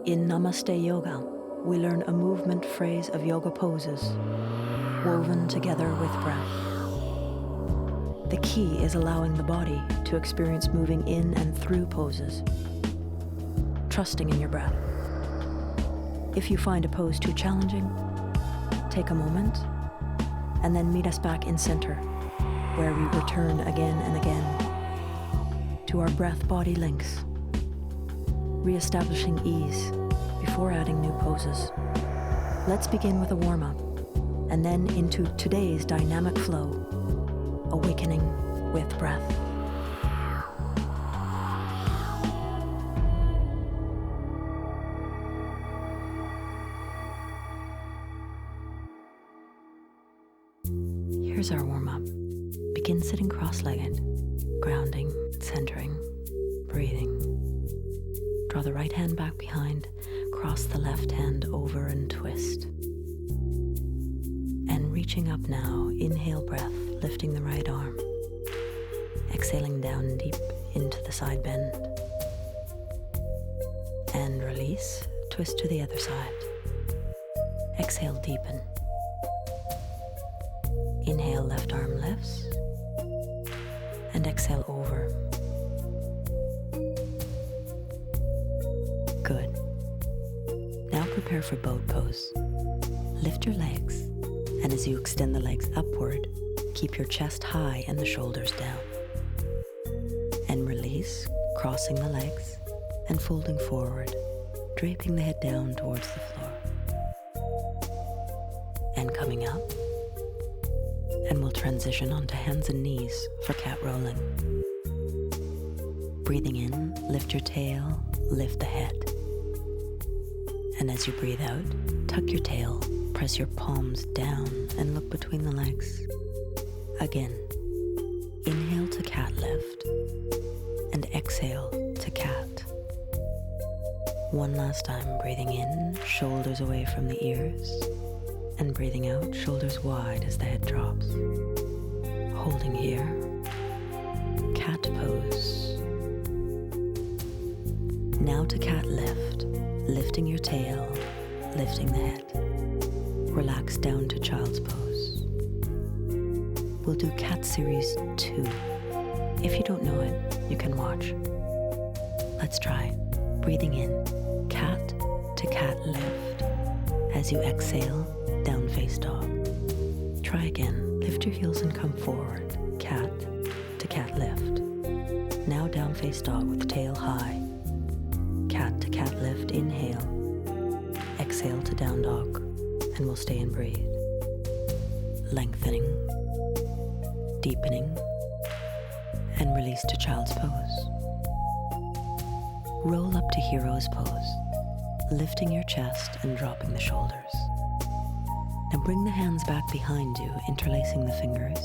In Namaste Yoga, we learn a movement phrase of yoga poses, woven together with breath. The key is allowing the body to experience moving in and through poses, trusting in your breath. If you find a pose too challenging, take a moment and then meet us back in center, where we return again and again to our breath-body links, re-establishing ease before adding new poses. Let's begin with a warm-up and then into today's dynamic flow, awakening with breath. Here's our warm-up. Begin sitting cross-legged, grounding, centering, breathing. Draw the right hand back behind, cross the left hand over and twist. And reaching up now, inhale breath, lifting the right arm. Exhaling down deep into the side bend. And release, twist to the other side. Exhale, deepen. Inhale, left arm lifts. And exhale over. Good. Now prepare for boat pose. Lift your legs, and as you extend the legs upward, keep your chest high and the shoulders down. And release, crossing the legs and folding forward, draping the head down towards the floor. And coming up, and we'll transition onto hands and knees for cat rolling. Breathing in, lift your tail, lift the head. And as you breathe out, tuck your tail, press your palms down and look between the legs. Again, inhale to cat lift and exhale to cat. One last time, breathing in, shoulders away from the ears, and breathing out, shoulders wide as the head drops. Holding here, cat pose. Now to cat lift, lifting your tail, lifting the head. Relax down to child's pose. We'll do cat series 2. If you don't know it, you can watch. Let's try. Breathing in, cat to cat lift. As you exhale, down face dog. Try again. Lift your heels and come forward. Cat to cat lift. Now down face dog with tail high. Cat to cat lift, inhale. Exhale to down dog, and we'll stay and breathe. Lengthening, deepening, and release to child's pose. Roll up to hero's pose, lifting your chest and dropping the shoulders. Now bring the hands back behind you, interlacing the fingers,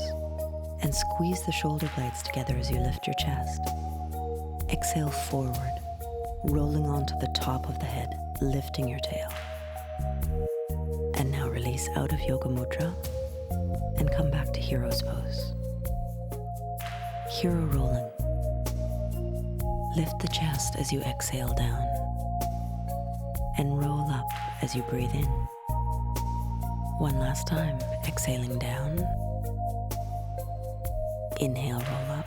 and squeeze the shoulder blades together as you lift your chest. Exhale forward, rolling onto the top of the head, lifting your tail. And now release out of Yoga Mudra and come back to Hero's Pose. Hero rolling. Lift the chest as you exhale down and roll up as you breathe in. One last time, exhaling down. Inhale, roll up.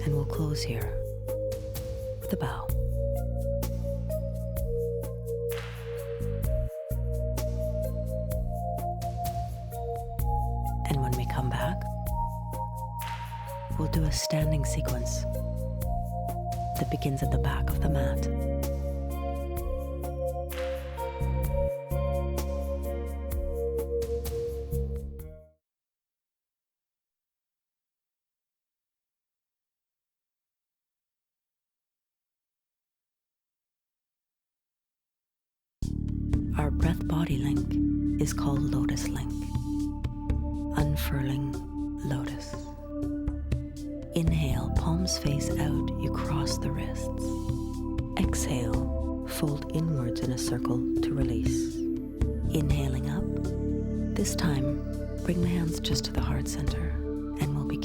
And we'll close here with a bow. And when we come back, we'll do a standing sequence that begins at the back of the mat. Our breath body link is called Lotus Link. Unfurling lotus. Inhale, palms face out, you cross the wrists. Exhale, fold inwards in a circle to release. Inhaling up. This time, bring the hands just to the heart center.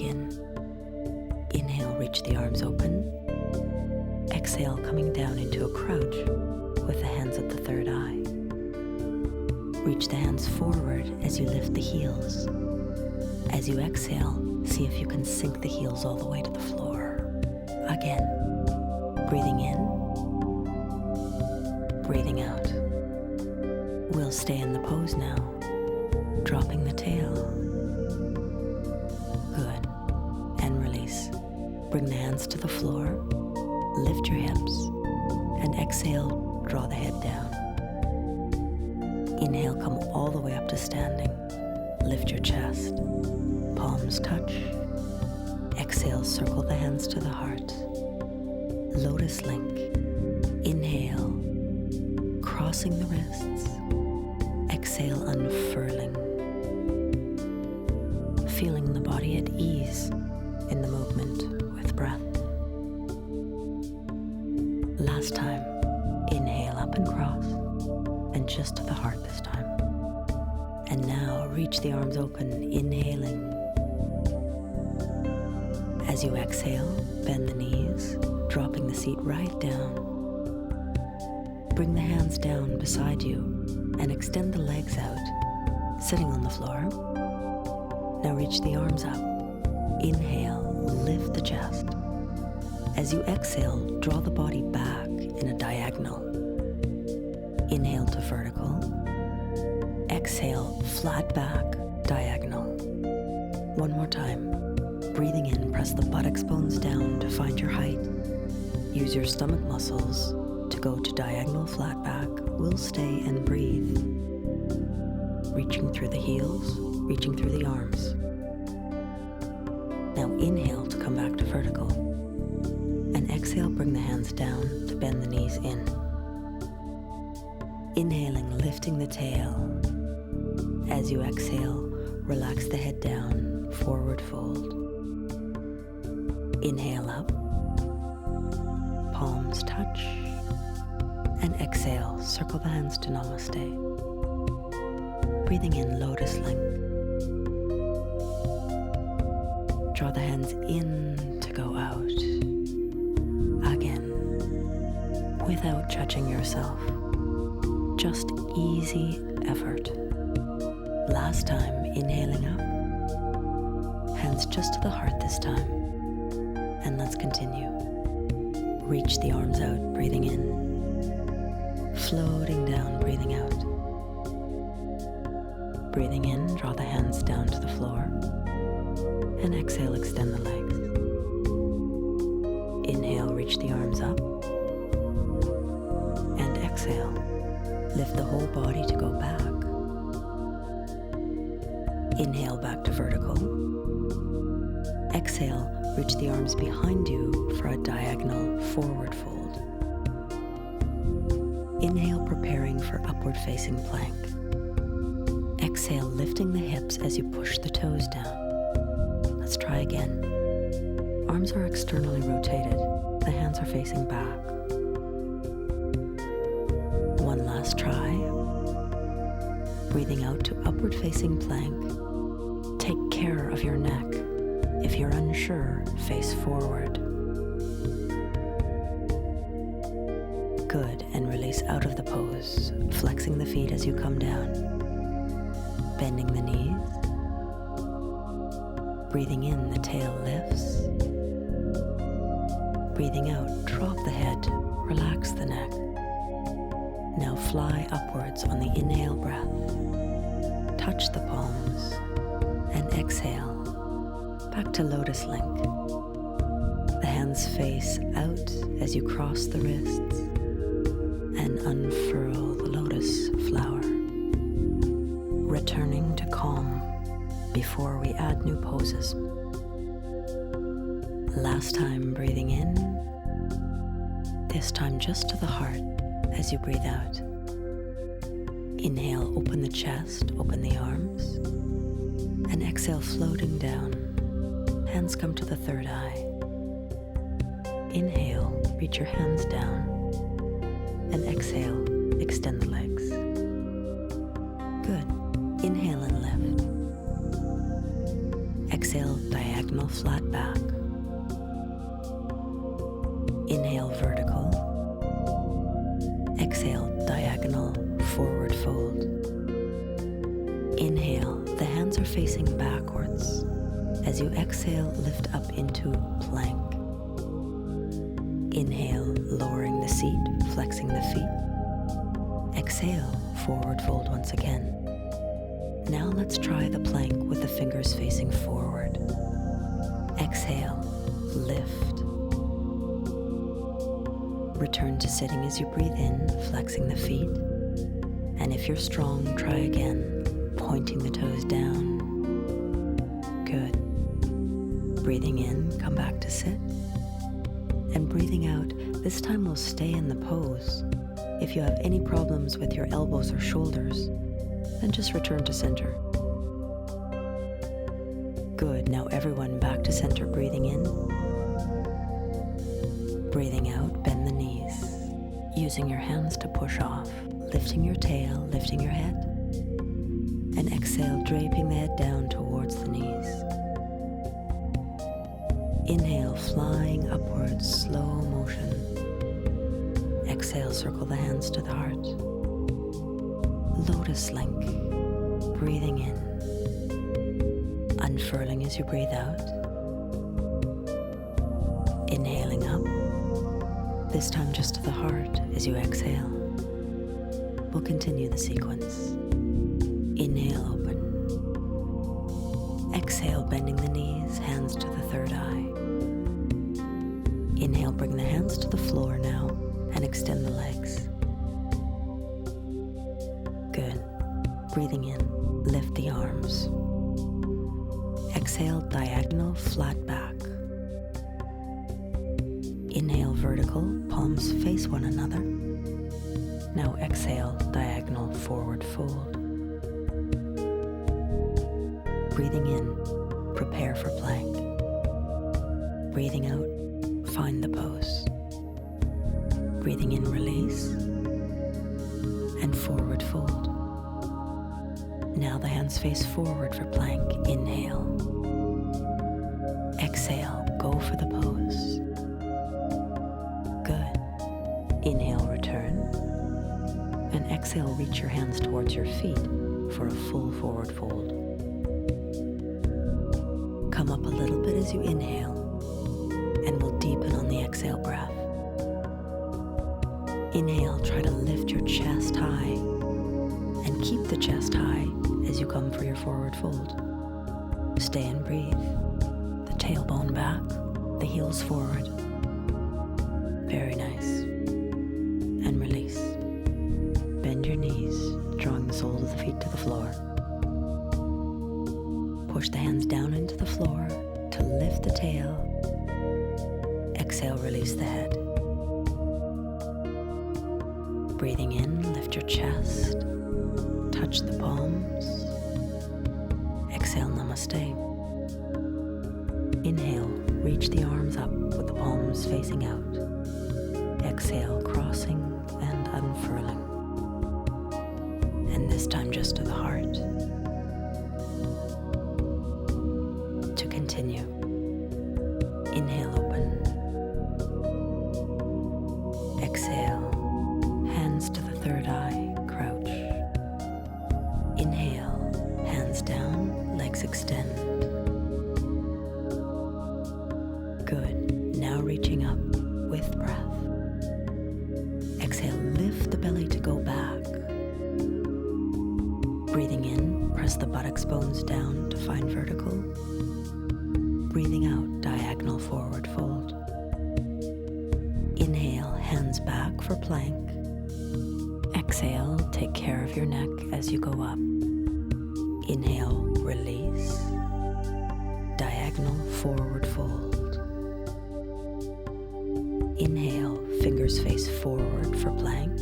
begin. Inhale, reach the arms open. Exhale, coming down into a crouch with the hands at the third eye. Reach the hands forward as you lift the heels. As you exhale, see if you can sink the heels all the way to the floor. Again, breathing in, breathing out. We'll stay in the pose now, dropping the tail. Good. And release. Bring the hands to the floor, lift your hips, and exhale, draw the head down. Inhale, come all the way up to standing. Lift your chest, palms touch. Exhale, circle the hands to the heart. Lotus link. Inhale, crossing the wrists. Exhale, unfurling. Feeling the body at ease in the movement with breath. Last time, inhale up and cross, and just to the heart this time. And now reach the arms open, inhaling. As you exhale, bend the knees, dropping the seat right down. Bring the hands down beside you and extend the legs out, sitting on the floor. Now reach the arms up. Inhale, lift the chest. As you exhale, draw the body back in a diagonal. Inhale to vertical. Exhale, flat back, diagonal. One more time. Breathing in, press the buttocks bones down to find your height. Use your stomach muscles to go to diagonal flat back. We'll stay and breathe. Reaching through the heels, reaching through the arms. Now inhale to come back to vertical. And exhale, bring the hands down to bend the knees in. Inhaling, lifting the tail. As you exhale, relax the head down, forward fold. Inhale up, palms touch, and exhale, circle the hands to Namaste. Breathing in, lotus link. Draw the hands in to go out. Again, without judging yourself, just easy effort. Last time, inhaling up, hands just to the heart this time. And let's continue. Reach the arms out, breathing in. Floating down, breathing out. Breathing in, draw the hands down to the floor. And exhale, extend the legs. Inhale, reach the arms up. And exhale, lift the whole body to go back. Inhale, back to vertical. Exhale, reach the arms behind you for a diagonal forward fold. Inhale, preparing for upward facing plank. Exhale, lifting the hips as you push the toes down. Let's try again. Arms are externally rotated. The hands are facing back. One last try. Breathing out to upward facing plank. Take care of your neck. If you're unsure, face forward. Good, and release out of the pose, flexing the feet as you come down. Bending the knees. Breathing in, the tail lifts. Breathing out, drop the head, relax the neck. Now fly upwards on the inhale breath. Touch the palms and exhale. Back to lotus link. The hands face out as you cross the wrists and unfurl the lotus flower. Returning to calm before we add new poses. Last time, breathing in. This time just to the heart as you breathe out. Inhale, open the chest, open the arms, and exhale, floating down. Hands come to the third eye. Inhale, reach your hands down, and exhale, extend the legs. Good. Inhale and lift. Exhale, diagonal Inhale, flat back. Inhale, vertical. Exhale, diagonal, forward fold. Inhale, the hands are facing backwards. As you exhale, lift up into plank. Inhale, lowering the seat, flexing the feet. Exhale, forward fold once again. Now let's try the plank with the fingers facing forward. Exhale, lift. Return to sitting as you breathe in, flexing the feet. And if you're strong, try again, pointing the toes down. Good. Breathing in, come back to sit. And breathing out, this time we'll stay in the pose. If you have any problems with your elbows or shoulders, then just return to center. Good, now everyone back to center, breathing in. Breathing out, bend the knees, using your hands to push off, lifting your tail, lifting your head, and exhale, draping the head down towards the knees. Inhale, flying upwards, slow motion. Exhale, circle the hands to the heart. Lotus link, breathing in. Unfurling as you breathe out. Inhaling up, this time just to the heart as you exhale. We'll continue the sequence. Inhale, open. Exhale, bending the knees, hands to the third eye. Inhale, bring the hands to the floor now and extend the legs. Good. Breathing in, lift the arms. Exhale, diagonal, flat back. Inhale, vertical, palms face one another. Now exhale, diagonal, forward fold. Breathing in, prepare for plank. Breathing out, find the pose. Breathing in, release, and forward fold. Now the hands face forward for plank. Inhale. Exhale, go for the pose. Good. Inhale, return. And exhale, reach your hands towards your feet for a full forward fold. Come up a little bit as you inhale, and we'll deepen on the exhale breath. Inhale, try to lift your chest high, and keep the chest high as you come for your forward fold. Stay and breathe. The tailbone back, the heels forward. Very nice. And release. Bend your knees, drawing the soles of the feet to the floor. Push the hands down into the floor to lift the tail. Exhale, release the head. Breathing in, lift your chest. Touch the palms. Exhale, namaste. Inhale, reach the arms up with the palms facing out. Exhale, crossing and unfurling. And this time just to the heart. To continue. Inhale, open. Exhale, hands to the third eye, crouch. Inhale, hands down, legs extend. Good. Now reaching up with breath. Exhale, lift the belly to go back. Breathing in, press the buttocks bones down to find vertical. Breathing out, diagonal forward fold. Inhale, hands back for plank. Exhale, take care of your neck as you go up. Inhale, release. Diagonal forward fold. Inhale, fingers face forward for plank.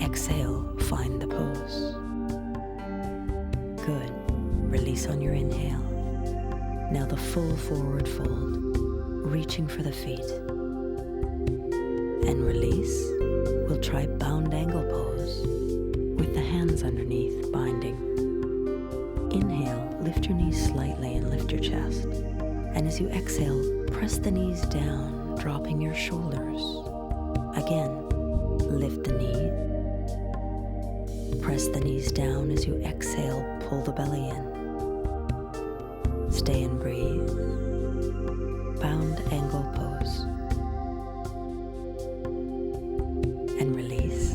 Exhale, find the pose. Good. Release on your inhale. Now the full forward fold, reaching for the feet. And release. We'll try bound angle pose with the hands underneath, binding. Inhale, lift your knees slightly and lift your chest. And as you exhale, press the knees down, dropping your shoulders. Again, lift the knees. Press the knees down as you exhale, pull the belly in. Stay and breathe. Bound angle pose. And release.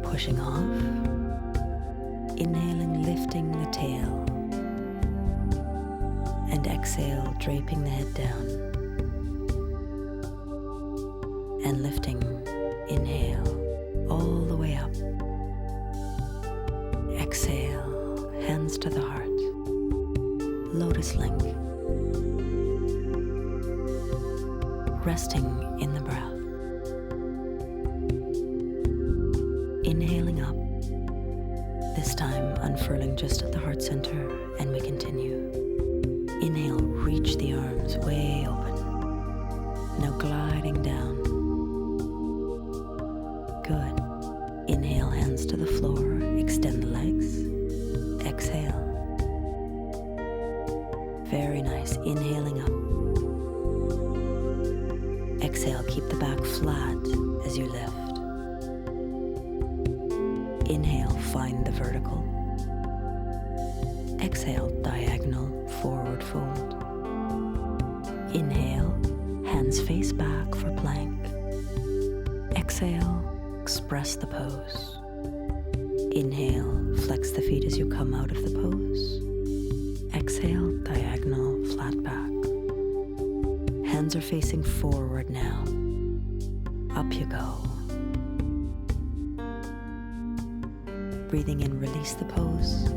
Pushing off. Inhaling, lifting the tail. And exhale, draping the head down. And lifting, inhale, all the way up. Exhale, hands to the heart. Lotus link. Resting in the breath. Inhaling up. This time unfurling just at the heart center, and we continue. Inhale, reach the arms way open. Now gliding down. Good. Inhale, hands to the floor, extend the legs. Exhale. Very nice. Inhaling up. Exhale, keep the back flat as you lift. Inhale, find the vertical. Exhale, diagonal, forward fold. Inhale, hands face back for plank. Exhale, express the pose. Inhale, flex the feet as you come out of the pose. Exhale, diagonal, flat back. Hands are facing forward now. Up you go. Breathing in, release the pose.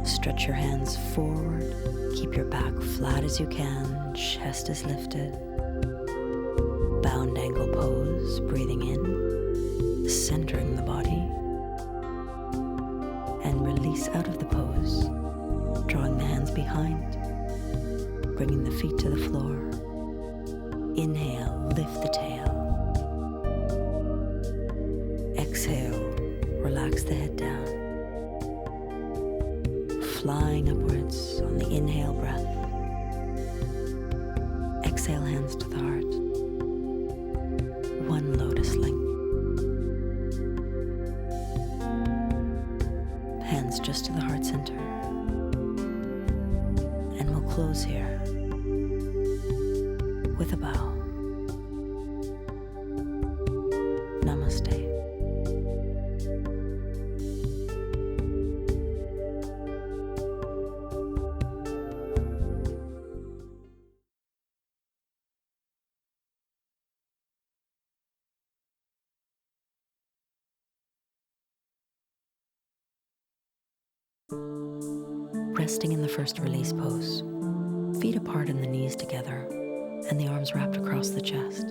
Stretch your hands forward. Keep your back flat as you can. Chest is lifted. Bound angle pose. Breathing in, centering the body. And release out of the pose. Drawing the hands behind. Bringing the feet to the floor. Inhale, lift the tail. Exhale, relax the head down. Flying upwards on the inhale breath. Exhale, hands to the heart. One lotus link. Hands just to the heart center. And we'll close here with a bow. Namaste. Resting in the first release pose, feet apart and the knees together, and the arms wrapped across the chest.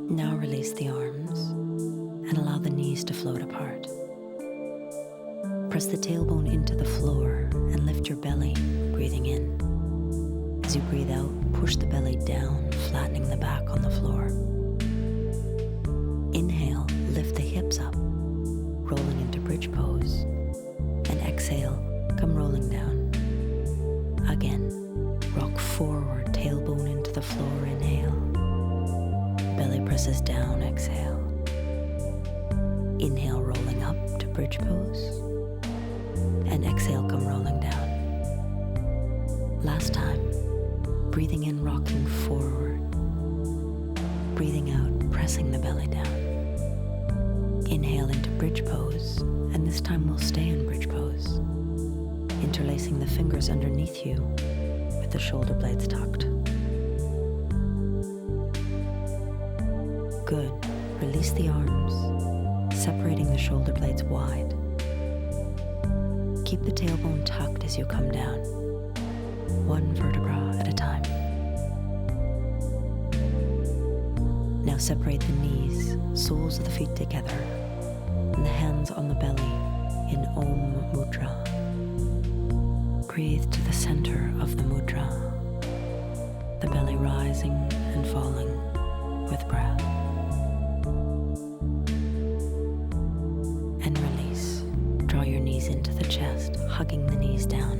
Now release the arms and allow the knees to float apart. Press the tailbone into the floor and lift your belly, breathing in. As you breathe out, push the belly down, flattening the back on the floor. Inhale, lift the hips up, rolling into bridge pose. And exhale, come rolling down. Again, rock forward, tailbone into the floor, inhale. Belly presses down, exhale. Inhale, rolling up to bridge pose. And exhale, come rolling down. Last time, breathing in, rocking forward. Breathing out, pressing the belly down. Inhale into bridge pose, and this time we'll stay in bridge pose. Interlacing the fingers underneath you with the shoulder blades tucked. Good. Release the arms, separating the shoulder blades wide. Keep the tailbone tucked as you come down, one vertebra at a time. Now separate the knees, soles of the feet together, and the hands on the belly in Om Mudra. Breathe to the center of the mudra, the belly rising and falling with breath. And release. Draw your knees into hugging the knees down.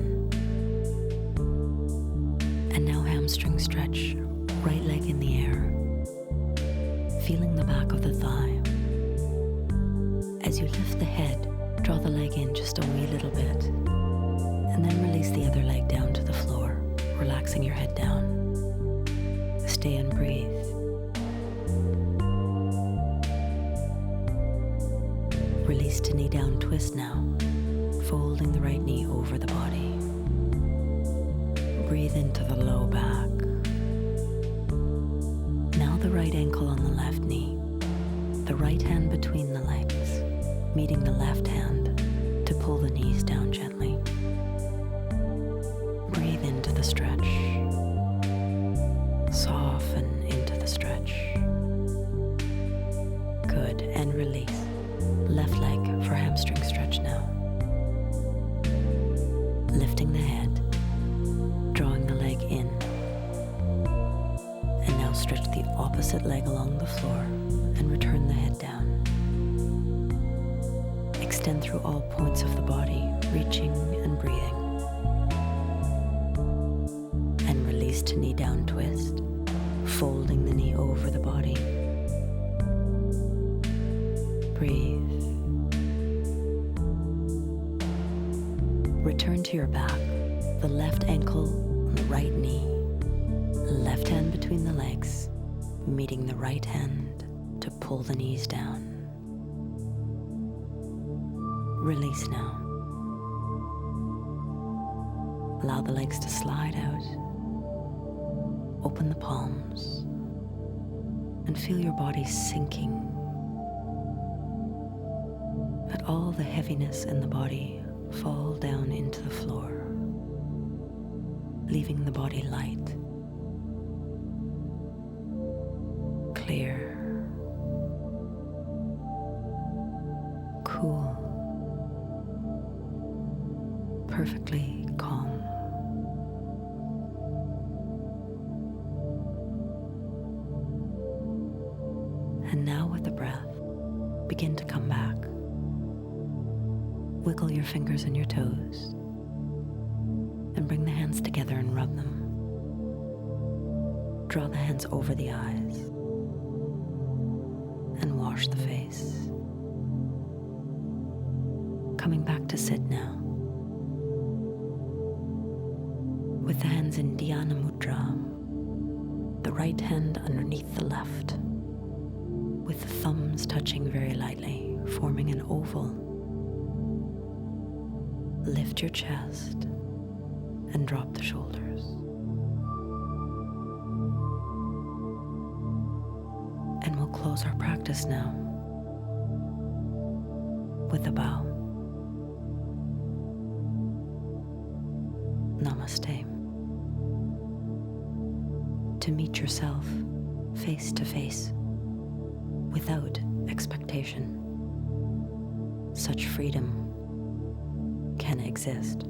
And now hamstring stretch, right leg in the air, feeling the back of the thigh. As you lift the head, draw the leg in just a wee little bit, and then release the other leg down to the floor, relaxing your head down. Stay and breathe. Release to knee down twist now, folding the right knee over the body. Breathe into the low back. Now the right ankle on the left knee, the right hand between the legs, meeting the left hand to pull the knees down gently. Breathe into the stretch. Soften into the stretch. Good, and release. Left leg for hamstring stretch now. Lifting the head, drawing the leg in. And now stretch the opposite leg along the floor and return the head down. Extend through all points of the body, reaching and breathing. And release to knee down twist, folding the knee over the body. Breathe. Return to your back, the left ankle on the right knee, left hand between the legs, meeting the right hand to pull the knees down. Release now. Allow the legs to slide out. Open the palms and feel your body sinking. Let all the heaviness in the body fall down into the floor, leaving the body light, clear, cool, perfectly calm. And now with the breath, begin to come back. Wiggle your fingers and your toes, and bring the hands together and rub them. Draw the hands over the eyes, and wash the face. Coming back to sit now. With the hands in Dhyana Mudra, the right hand underneath the left, with the thumbs touching very lightly, forming an oval. Lift your chest and drop the shoulders. And we'll close our practice now with a bow. Namaste. To meet yourself face to face without expectation. Such freedom can exist.